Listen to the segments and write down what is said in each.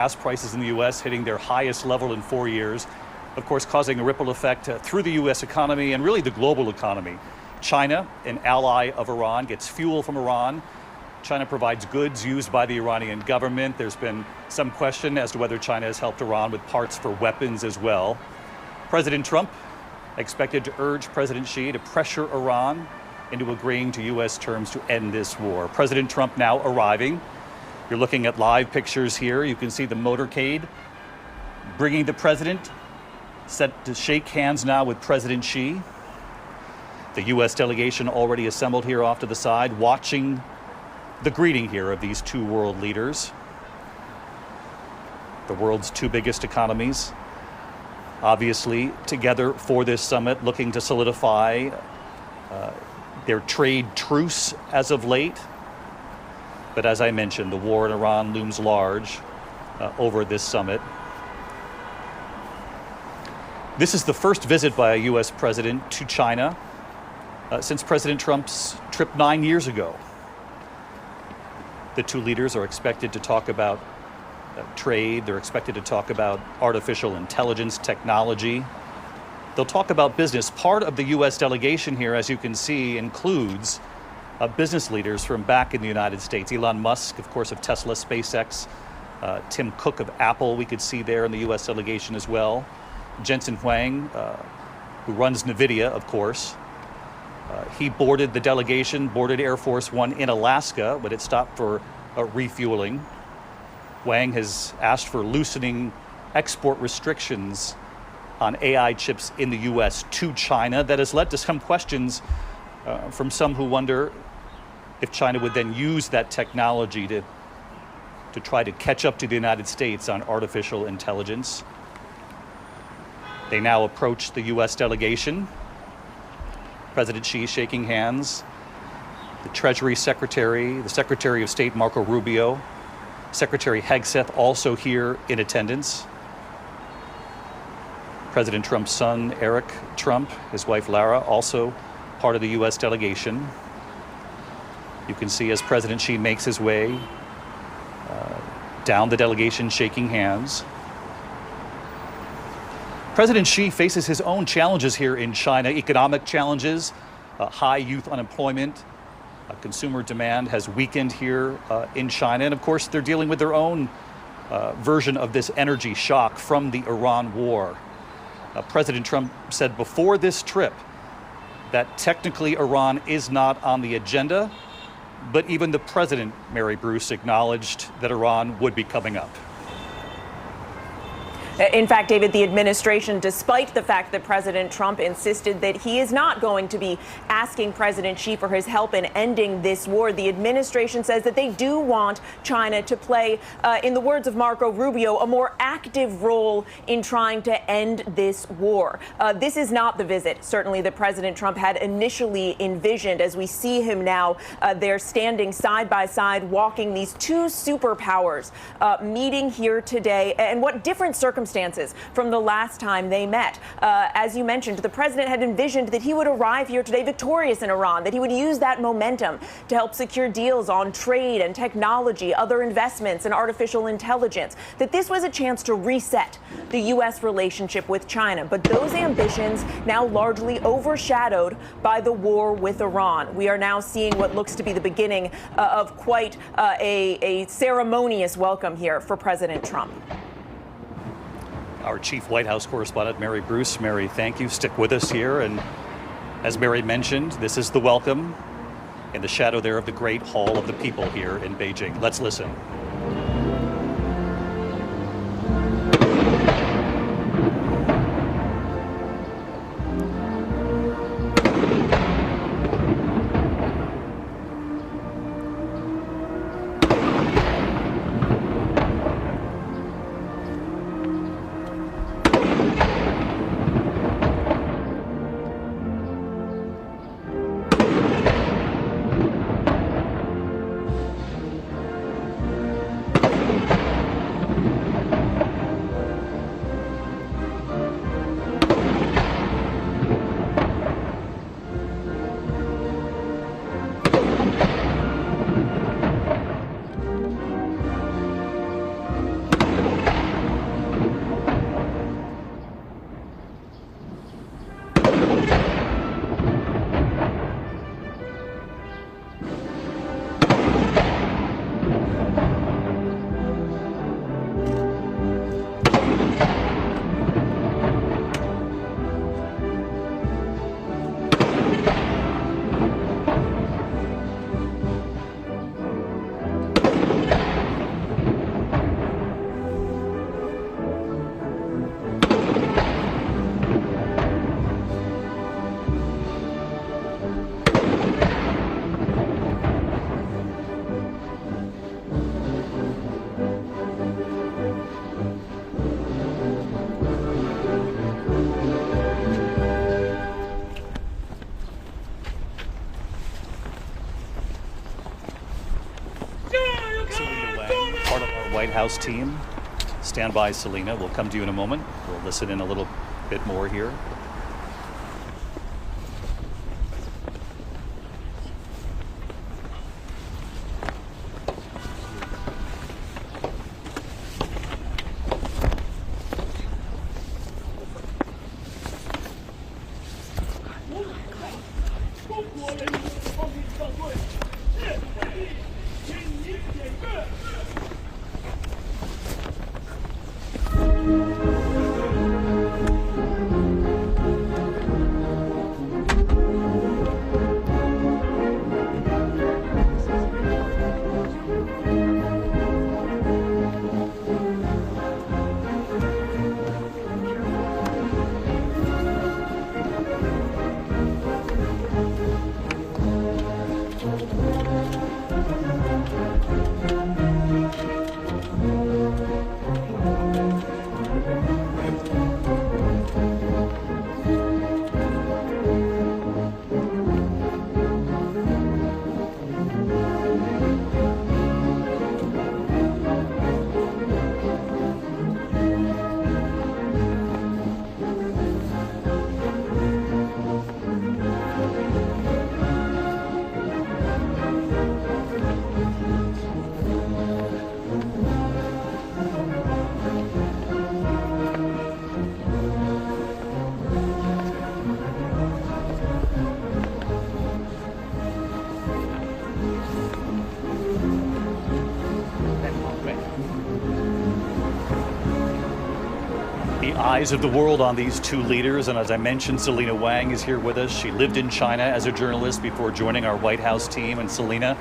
Gas prices in the U.S. hitting their highest level in 4 years, of course, causing a ripple effect through the U.S. economy and really the global economy. China, an ally of Iran, gets fuel from Iran. China provides goods used by the Iranian government. There's been some question as to whether China has helped Iran with parts for weapons as well. President Trump expected to urge President Xi to pressure Iran into agreeing to U.S. terms to end this war. President Trump now arriving. You're looking at live pictures here. You can see the motorcade bringing the president, set to shake hands now with President Xi. The U.S. delegation already assembled here off to the side, watching the greeting here of these two world leaders. The world's two biggest economies, obviously together for this summit, looking to solidify their trade truce as of late. But as I mentioned, the war in Iran looms large over this summit. This is the first visit by a U.S. president to China since President Trump's trip 9 years ago. The two leaders are expected to talk about trade. They're expected to talk about artificial intelligence technology. They'll talk about business. Part of the U.S. delegation here, as you can see, includes business leaders from back in the United States. Elon Musk, of course, of Tesla, SpaceX. Tim Cook of Apple, we could see there in the U.S. delegation as well. Jensen Huang, who runs NVIDIA, of course. He boarded the delegation, boarded Air Force One in Alaska, but it stopped for refueling. Wang has asked for loosening export restrictions on AI chips in the U.S. to China. That has led to some questions from some who wonder if China would then use that technology to try to catch up to the United States on artificial intelligence. They now approach the U.S. delegation. President Xi shaking hands. The Treasury Secretary, the Secretary of State Marco Rubio, Secretary Hegseth also here in attendance. President Trump's son, Eric Trump, his wife Lara, also part of the U.S. delegation. You can see as President Xi makes his way down the delegation, shaking hands. President Xi faces his own challenges here in China, economic challenges, high youth unemployment, consumer demand has weakened here in China. And of course, they're dealing with their own version of this energy shock from the Iran war. President Trump said before this trip that technically Iran is not on the agenda, but even the president, Mary Bruce, acknowledged that Iran would be coming up. In fact, David, the administration, despite the fact that President Trump insisted that he is not going to be asking President Xi for his help in ending this war, the administration says that they do want China to play, in the words of Marco Rubio, a more active role in trying to end this war. This is not the visit, certainly, that President Trump had initially envisioned. As we see him now, they're standing side by side, walking these two superpowers, meeting here today. And what different circumstances from the last time they met. As you mentioned, the president had envisioned that he would arrive here today victorious in Iran, that he would use that momentum to help secure deals on trade and technology, other investments and artificial intelligence, that this was a chance to reset the U.S. relationship with China. But those ambitions now largely overshadowed by the war with Iran. We are now seeing what looks to be the beginning of quite a ceremonious welcome here for President Trump. Our chief White House correspondent, Mary Bruce. Mary, thank you. Stick with us here. And as Mary mentioned, this is the welcome in the shadow there of the Great Hall of the People here in Beijing. Let's listen. White House team. Stand by, Selena. We'll come to you in a moment. We'll listen in a little bit more here. The eyes of the world on these two leaders, and as I mentioned, Selena Wang is here with us. She lived in China as a journalist before joining our White House team. And Selena,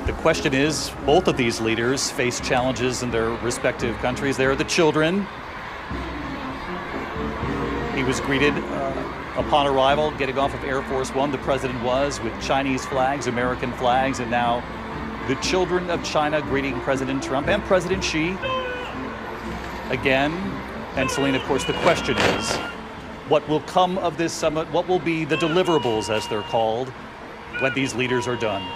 the question is, both of these leaders face challenges in their respective countries. There are the children. He was greeted upon arrival, getting off of Air Force One, the president was, with Chinese flags, American flags, and now the children of China greeting President Trump and President Xi again. And Selena, of course, the question is, what will come of this summit? What will be the deliverables, as they're called, when these leaders are done?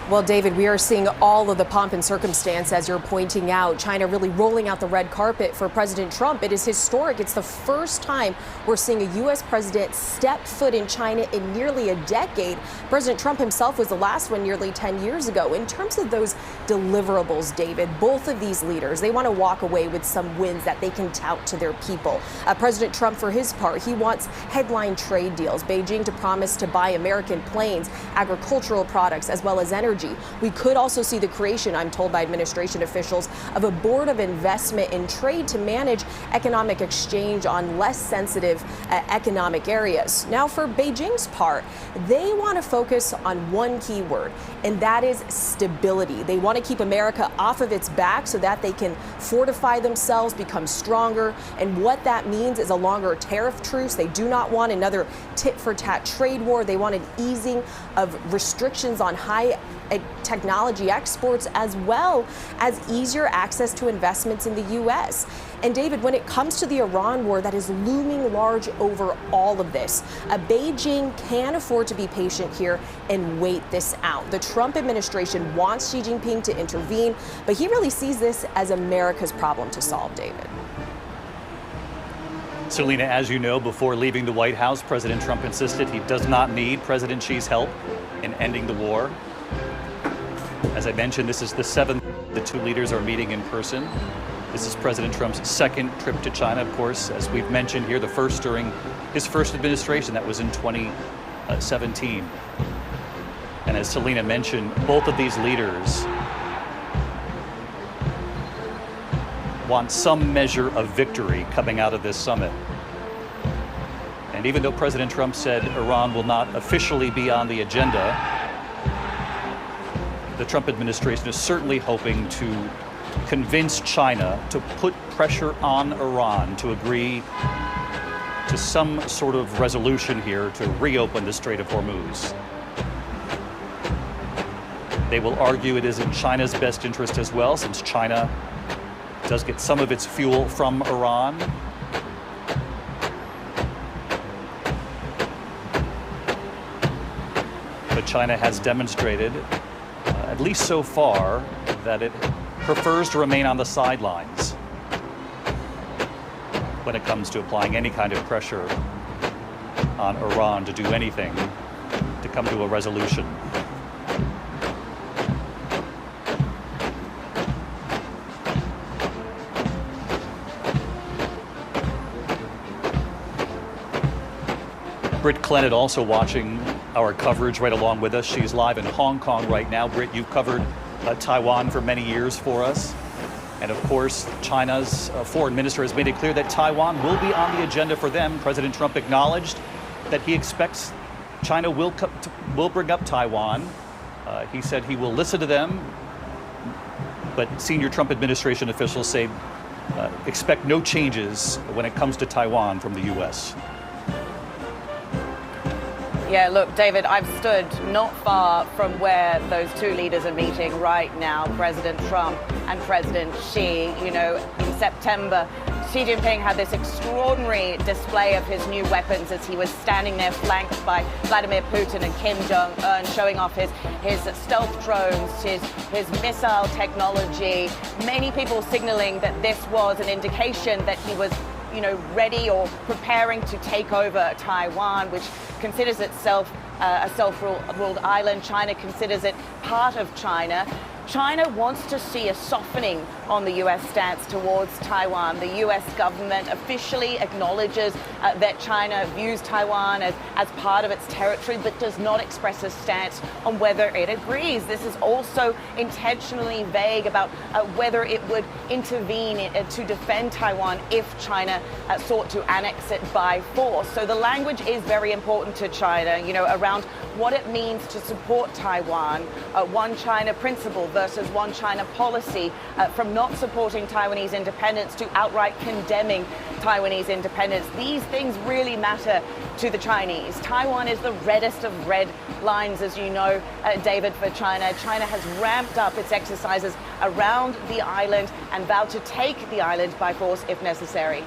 Well, David, we are seeing all of the pomp and circumstance, as you're pointing out. China really rolling out the red carpet for President Trump. It is historic. It's the first time we're seeing a U.S. president step foot in China in nearly a decade. President Trump himself was the last one nearly 10 years ago. In terms of those deliverables, David, both of these leaders, they want to walk away with some wins that they can tout to their people. President Trump, for his part, he wants headline trade deals. Beijing to promise to buy American planes, agricultural products, as well as energy. We could also see the creation, I'm told by administration officials, of a board of investment in trade to manage economic exchange on less sensitive economic areas. Now, for Beijing's part, they want to focus on one key word, and that is stability. They want to keep America off of its back so that they can fortify themselves, become stronger. And what that means is a longer tariff truce. They do not want another tit-for-tat trade war. They want an easing of restrictions on high technology exports, as well as easier access to investments in the U.S. And David, when it comes to the Iran war that is looming large over all of this, Beijing can afford to be patient here and wait this out. The Trump administration wants Xi Jinping to intervene, but he really sees this as America's problem to solve, David. Selena, as you know, before leaving the White House, President Trump insisted he does not need President Xi's help in ending the war. As I mentioned, this is the seventh the two leaders are meeting in person. This is President Trump's second trip to China, of course, as we've mentioned here, the first during his first administration. That was in 2017. And as Selena mentioned, both of these leaders want some measure of victory coming out of this summit. And even though President Trump said Iran will not officially be on the agenda, the Trump administration is certainly hoping to convince China to put pressure on Iran to agree to some sort of resolution here to reopen the Strait of Hormuz. They will argue it is in China's best interest as well, since China does get some of its fuel from Iran. But China has demonstrated at least so far, that it prefers to remain on the sidelines when it comes to applying any kind of pressure on Iran to do anything to come to a resolution. Britt Clennett also watching our coverage right along with us. She's live in Hong Kong right now. Britt, you've covered Taiwan for many years for us. And of course, China's foreign minister has made it clear that Taiwan will be on the agenda for them. President Trump acknowledged that he expects China will bring up Taiwan. He said he will listen to them. But senior Trump administration officials say expect no changes when it comes to Taiwan from the U.S. Yeah, look, David, I've stood not far from where those two leaders are meeting right now, President Trump and President Xi. You know, in September, Xi Jinping had this extraordinary display of his new weapons as he was standing there flanked by Vladimir Putin and Kim Jong-un, showing off his stealth drones, his missile technology. Many people signaling that this was an indication that he was, you know, ready or preparing to take over Taiwan, which considers itself a self-ruled island. China considers it part of China. China wants to see a softening on the U.S. stance towards Taiwan. The U.S. government officially acknowledges that China views Taiwan as part of its territory, but does not express a stance on whether it agrees. This is also intentionally vague about whether it would intervene to defend Taiwan if China sought to annex it by force. So the language is very important to China, you know, around what it means to support Taiwan, one China principle versus one China policy, from not supporting Taiwanese independence to outright condemning Taiwanese independence. These things really matter to the Chinese. Taiwan is the reddest of red lines, as you know, David, for China. China has ramped up its exercises around the island and vowed to take the island by force if necessary.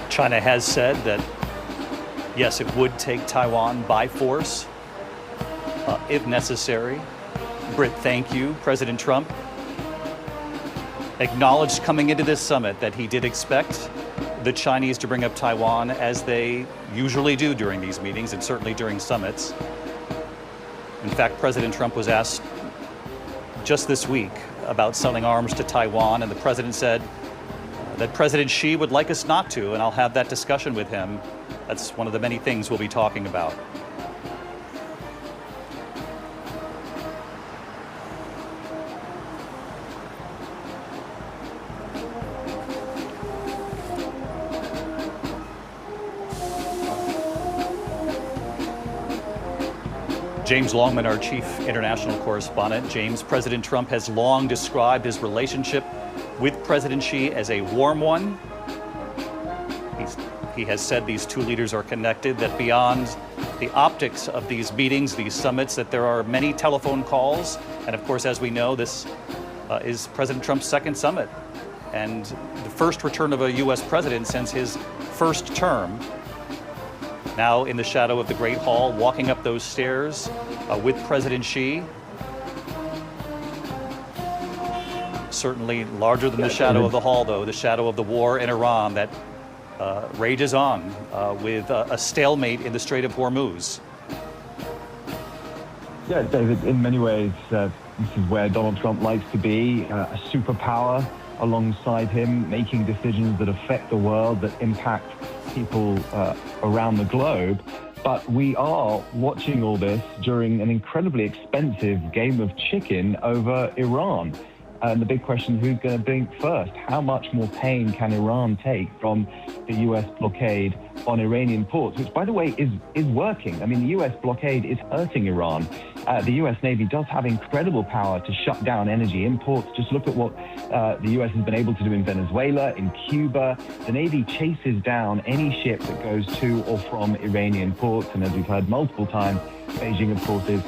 China has said that, yes, it would take Taiwan by force if necessary. Britt, thank you. President Trump acknowledged coming into this summit that he did expect the Chinese to bring up Taiwan, as they usually do during these meetings and certainly during summits. In fact, President Trump was asked just this week about selling arms to Taiwan, and the president said that President Xi would like us not to, and I'll have that discussion with him. That's one of the many things we'll be talking about. James Longman, our chief international correspondent. James, President Trump has long described his relationship with President Xi as a warm one. He has said these two leaders are connected, that beyond the optics of these meetings, these summits, that there are many telephone calls. And of course, as we know, this is President Trump's second summit and the first return of a U.S. president since his first term. Now in the shadow of the Great Hall, walking up those stairs with President Xi. Certainly larger than the shadow of the hall, though, the shadow of the war in Iran that rages on with a stalemate in the Strait of Hormuz. Yeah, David, in many ways, this is where Donald Trump likes to be, a superpower alongside him, making decisions that affect the world, that impact people around the globe. But we are watching all this during an incredibly expensive game of chicken over Iran. And the big question, who's going to blink first? How much more pain can Iran take from the U.S. blockade on Iranian ports, which, by the way, is working? I mean, the U.S. blockade is hurting Iran. The U.S. Navy does have incredible power to shut down energy imports. Just look at what the U.S. has been able to do in Venezuela, in Cuba. The Navy chases down any ship that goes to or from Iranian ports. And as we've heard multiple times, Beijing, of course, is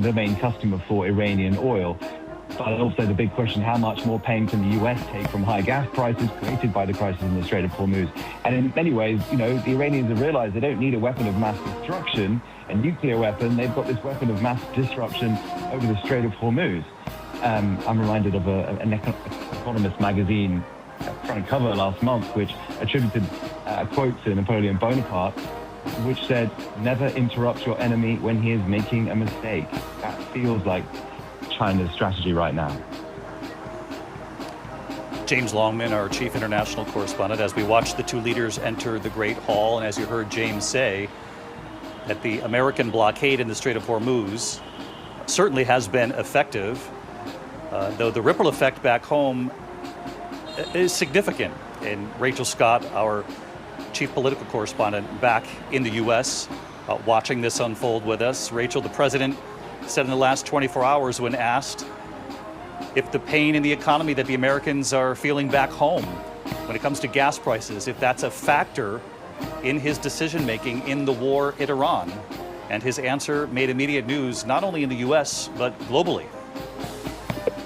the main customer for Iranian oil. But also the big question, how much more pain can the US take from high gas prices created by the crisis in the Strait of Hormuz? And in many ways, the Iranians have realized they don't need a weapon of mass destruction, a nuclear weapon. They've got this weapon of mass disruption over the Strait of Hormuz. I'm reminded of an Economist magazine front cover last month, which attributed a quote to Napoleon Bonaparte, which said, "Never interrupt your enemy when he is making a mistake." That feels like China's strategy right now. James Longman, our chief international correspondent, as we watch the two leaders enter the Great Hall, and as you heard James say, that the American blockade in the Strait of Hormuz certainly has been effective, though the ripple effect back home is significant. And Rachel Scott, our chief political correspondent back in the U.S., watching this unfold with us. Rachel, the president said in the last 24 hours when asked if the pain in the economy that the Americans are feeling back home when it comes to gas prices, if that's a factor in his decision-making in the war in Iran. And his answer made immediate news, not only in the U.S., but globally.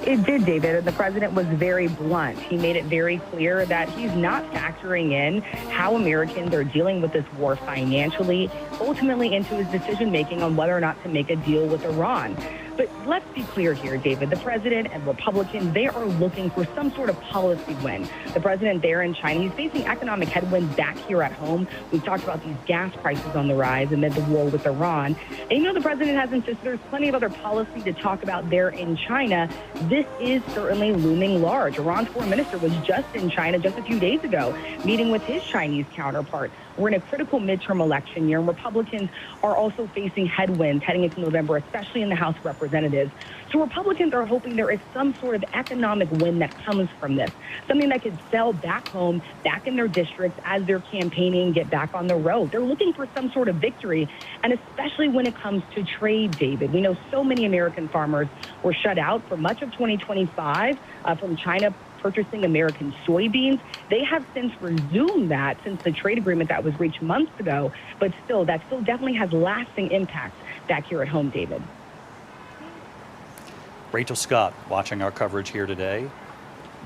It did, David, and the president was very blunt. He made it very clear that he's not factoring in how Americans are dealing with this war financially, ultimately into his decision-making on whether or not to make a deal with Iran. But let's be clear here, David. The president and Republicans, they are looking for some sort of policy win. The president there in China, he's facing economic headwinds back here at home. We've talked about these gas prices on the rise amid the war with Iran. And the president has insisted there's plenty of other policy to talk about there in China. This is certainly looming large. Iran's foreign minister was just in China just a few days ago, meeting with his Chinese counterpart. We're in a critical midterm election year, and Republicans are also facing headwinds heading into November, especially in the House of Representatives. So Republicans are hoping there is some sort of economic win that comes from this, something that could sell back home, back in their districts as they're campaigning, get back on the road. They're looking for some sort of victory, and especially when it comes to trade, David. We know so many American farmers were shut out for much of 2025 from China purchasing American soybeans. They have since resumed that since the trade agreement that was reached months ago, but still, that still definitely has lasting impacts back here at home, David. Rachel Scott watching our coverage here today.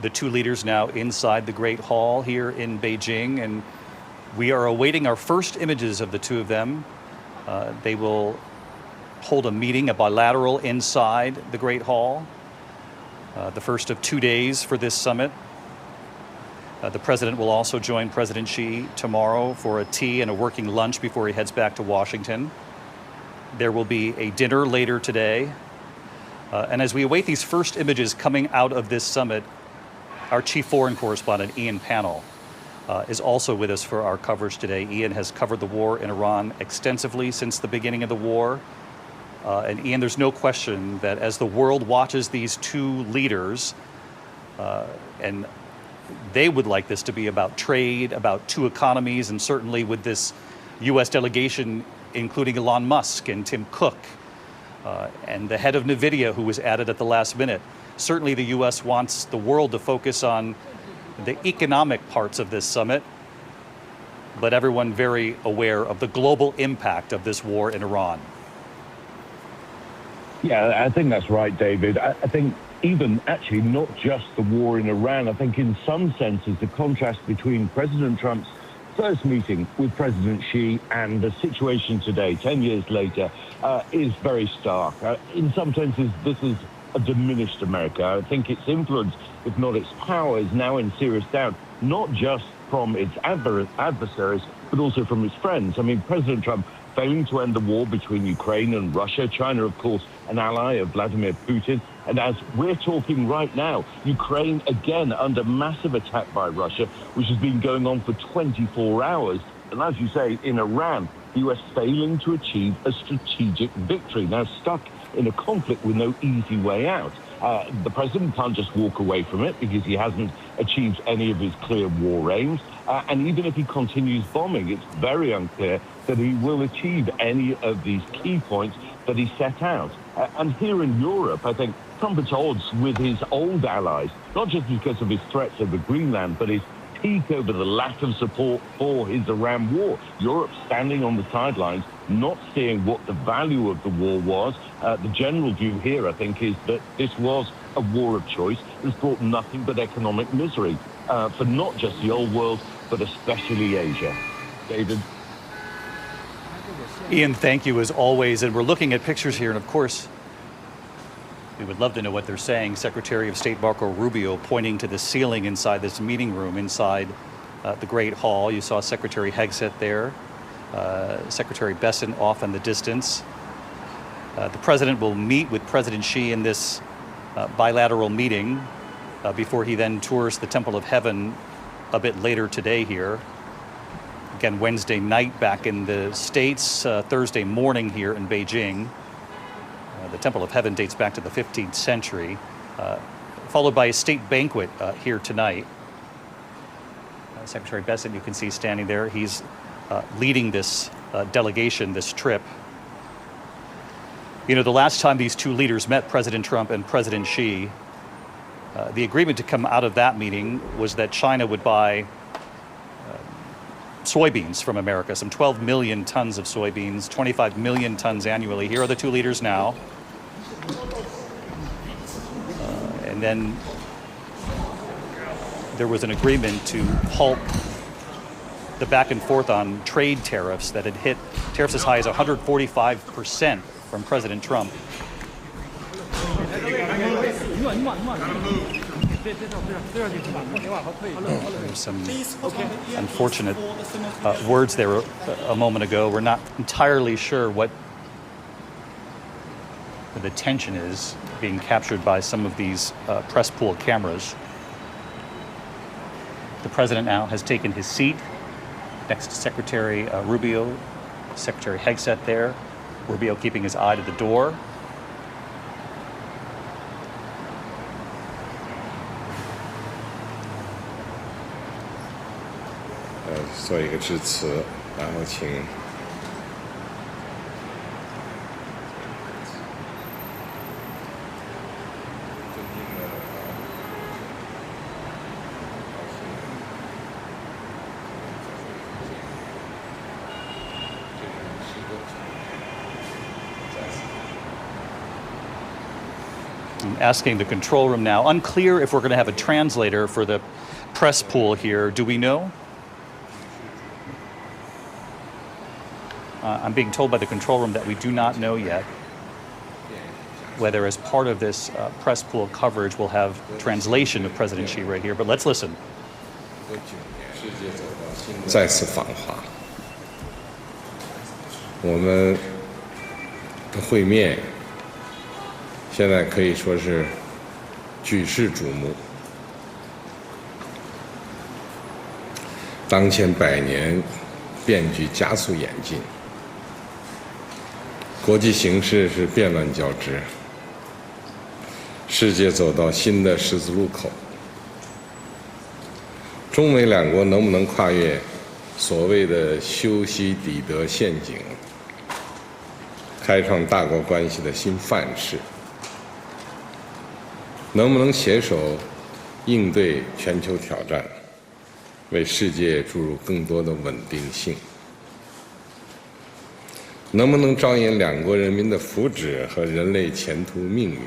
The two leaders now inside the Great Hall here in Beijing, and we are awaiting our first images of the two of them. They will hold a meeting, a bilateral, inside the Great Hall. The first of 2 days for this summit. The president will also join President Xi tomorrow for a tea and a working lunch before he heads back to Washington. There will be a dinner later today. And as we await these first images coming out of this summit, our chief foreign correspondent, Ian Pannell, is also with us for our coverage today. Ian has covered the war in Iran extensively since the beginning of the war. And Ian, there's no question that as the world watches these two leaders, and they would like this to be about trade, about two economies, and certainly with this U.S. delegation, including Elon Musk and Tim Cook, and the head of NVIDIA, who was added at the last minute. Certainly the U.S. wants the world to focus on the economic parts of this summit, but everyone very aware of the global impact of this war in Iran. Yeah, I think that's right, David. I think even actually not just the war in Iran, I think in some senses the contrast between President Trump's first meeting with President Xi and the situation today, 10 years later, is very stark. In some senses, this is a diminished America. I think its influence, if not its power, is now in serious doubt, not just from its adversaries, but also from its friends. I mean, President Trump failing to end the war between Ukraine and Russia. China, of course, an ally of Vladimir Putin. And as we're talking right now, Ukraine again under massive attack by Russia, which has been going on for 24 hours. And as you say, in Iran, the U.S. failing to achieve a strategic victory. Now stuck in a conflict with no easy way out. The president can't just walk away from it because he hasn't achieved any of his clear war aims. And even if he continues bombing, it's very unclear that he will achieve any of these key points that he set out. And here in Europe, I think Trump is at odds with his old allies, not just because of his threats over Greenland, but his critique over the lack of support for his Iran war. Europe standing on the sidelines, not seeing what the value of the war was. The general view here, I think, is that this was a war of choice that's brought nothing but economic misery for not just the old world, but especially Asia. David? Ian, thank you as always. And we're looking at pictures here, and of course, we would love to know what they're saying. Secretary of State Marco Rubio pointing to the ceiling inside this meeting room, inside the Great Hall. You saw Secretary Hegseth there, Secretary Bessent off in the distance. The president will meet with President Xi in this bilateral meeting before he then tours the Temple of Heaven a bit later today here. Again, Wednesday night back in the States, Thursday morning here in Beijing. The Temple of Heaven dates back to the 15th century, followed by a state banquet here tonight. Secretary Bessent, you can see standing there. He's leading this delegation, this trip. You know, the last time these two leaders met, President Trump and President Xi, the agreement to come out of that meeting was that China would buy soybeans from America, some 12 million tons of soybeans, 25 million tons annually. Here are the two leaders now. And then there was an agreement to halt the back and forth on trade tariffs that had hit tariffs as high as 145% from President Trump. There's some unfortunate words there a moment ago. We're not entirely sure what the tension is being captured by some of these press pool cameras. The president now has taken his seat next to Secretary Rubio, Secretary Hegseth there. Rubio keeping his eye to the door. I'm asking the control room now. Unclear if we're going to have a translator for the press pool here. Do we know? I'm being told by the control room that we do not know yet whether as part of this press pool coverage we'll have translation of President Xi right here. But let's listen. 再次访华，我们的会面现在可以说是举世瞩目。当前百年变局加速演进，国际形势是变乱交织，世界走到新的十字路口。中美两国能不能跨越所谓的修昔底德陷阱，开创大国关系的新范式？能不能携手应对全球挑战，为世界注入更多的稳定性？能不能着眼两国人民的福祉和人类前途命运，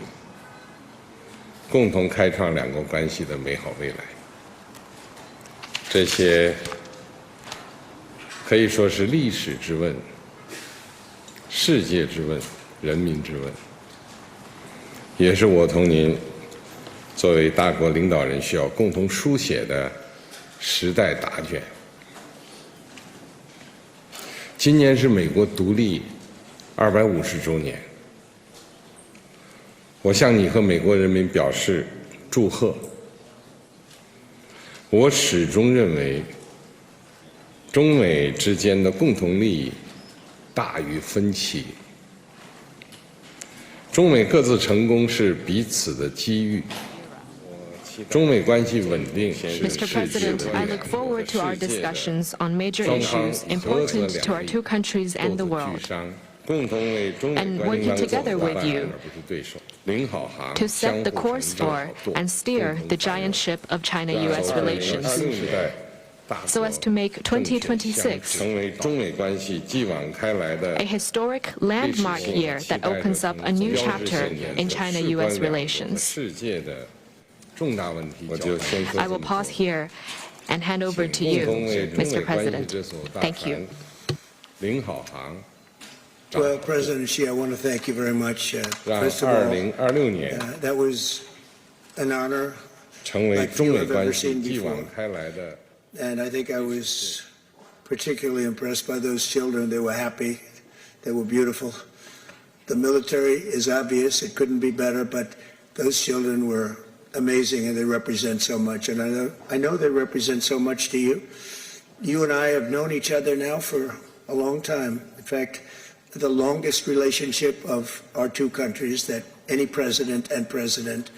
共同开创两国关系的美好未来？这些可以说是历史之问、世界之问、人民之问，也是我同您作为大国领导人需要共同书写的时代答卷。今年是美国独立250周年，我向你和美国人民表示祝贺。我始终认为，中美之间的共同利益大于分歧，中美各自成功是彼此的机遇。中美关系稳定是世界的 Mr. President, I look forward to our discussions on major issues important to our two countries and the world, and working together with you to set the course for and steer the giant ship of China-U.S. relations. so as to make 2026 a historic landmark year that opens up a new chapter in China-U.S. relations. I will pause here and hand over to you, Mr. President. Thank you. Well, President Xi, I want to thank you very much. First of all, that was an honor like few I've ever seen before. And I think I was particularly impressed by those children. They were happy. They were beautiful. The military is obvious. It couldn't be better, but those children were amazing, and they represent so much. And I know they represent so much to you. You and I have known each other now for a long time. In fact, the longest relationship of our two countries that any president and president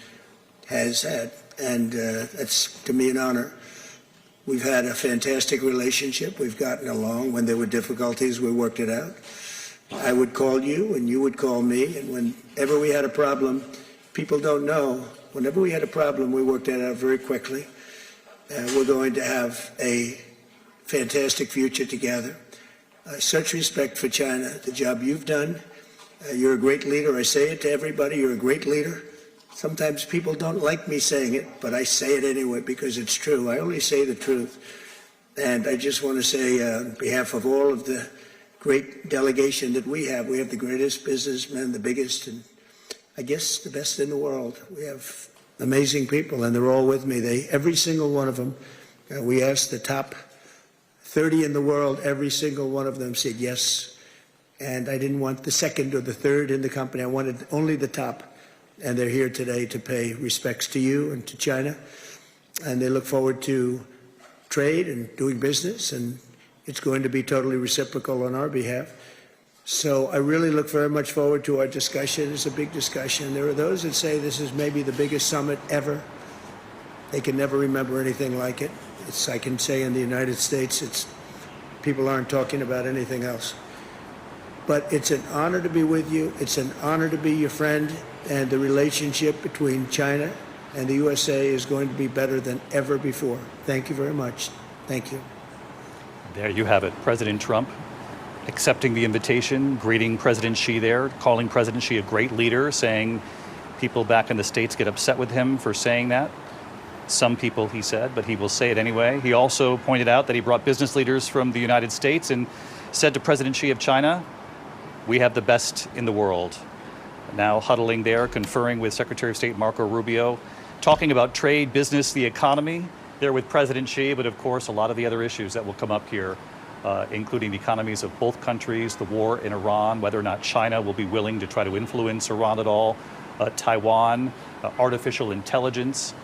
has had. And that's, to me, an honor. We've had a fantastic relationship. We've gotten along. When there were difficulties, we worked it out. I would call you, and you would call me. And whenever we had a problem, people don't know, whenever we had a problem, we worked it out very quickly. We're going to have a fantastic future together. Such respect for China, the job you've done. You're a great leader. I say it to everybody. You're a great leader. Sometimes people don't like me saying it, but I say it anyway because it's true. I only say the truth. And I just want to say on behalf of all of the great delegation that we have the greatest businessmen, the biggest, and I guess the best in the world. We have amazing people, and they're all with me. Every single one of them, we asked the top 30 in the world, every single one of them said yes. And I didn't want the second or the third in the company. I wanted only the top. And they're here today to pay respects to you and to China. And they look forward to trade and doing business, and it's going to be totally reciprocal on our behalf. So I really look very much forward to our discussion. It's a big discussion. There are those that say this is maybe the biggest summit ever. They can never remember anything like it. I can say in the United States, people aren't talking about anything else. But it's an honor to be with you. It's an honor to be your friend. And the relationship between China and the USA is going to be better than ever before. Thank you very much. Thank you. There you have it. President Trump accepting the invitation, greeting President Xi there, calling President Xi a great leader, saying people back in the States get upset with him for saying that. Some people, he said, but he will say it anyway. He also pointed out that he brought business leaders from the United States and said to President Xi of China, "We have the best in the world." Now huddling there, conferring with Secretary of State Marco Rubio, talking about trade, business, the economy. There with President Xi, but of course a lot of the other issues that will come up here, including the economies of both countries, the war in Iran, whether or not China will be willing to try to influence Iran at all, Taiwan, artificial intelligence,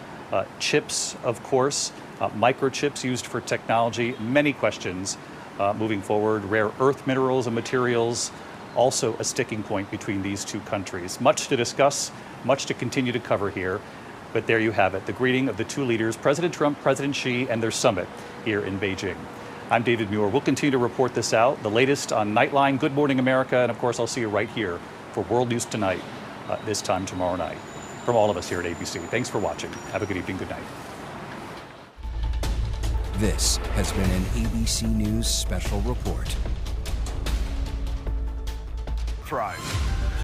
chips, of course, microchips used for technology, many questions moving forward, rare earth minerals and materials, also a sticking point between these two countries. Much to discuss, much to continue to cover here, but there you have it, the greeting of the two leaders, President Trump, President Xi, and their summit here in Beijing. I'm David Muir. We'll continue to report this out, the latest on Nightline, Good Morning America, and of course I'll see you right here for World News Tonight, this time tomorrow night. From all of us here at ABC, thanks for watching. Have a good evening, good night. This has been an ABC News special report. Thrive.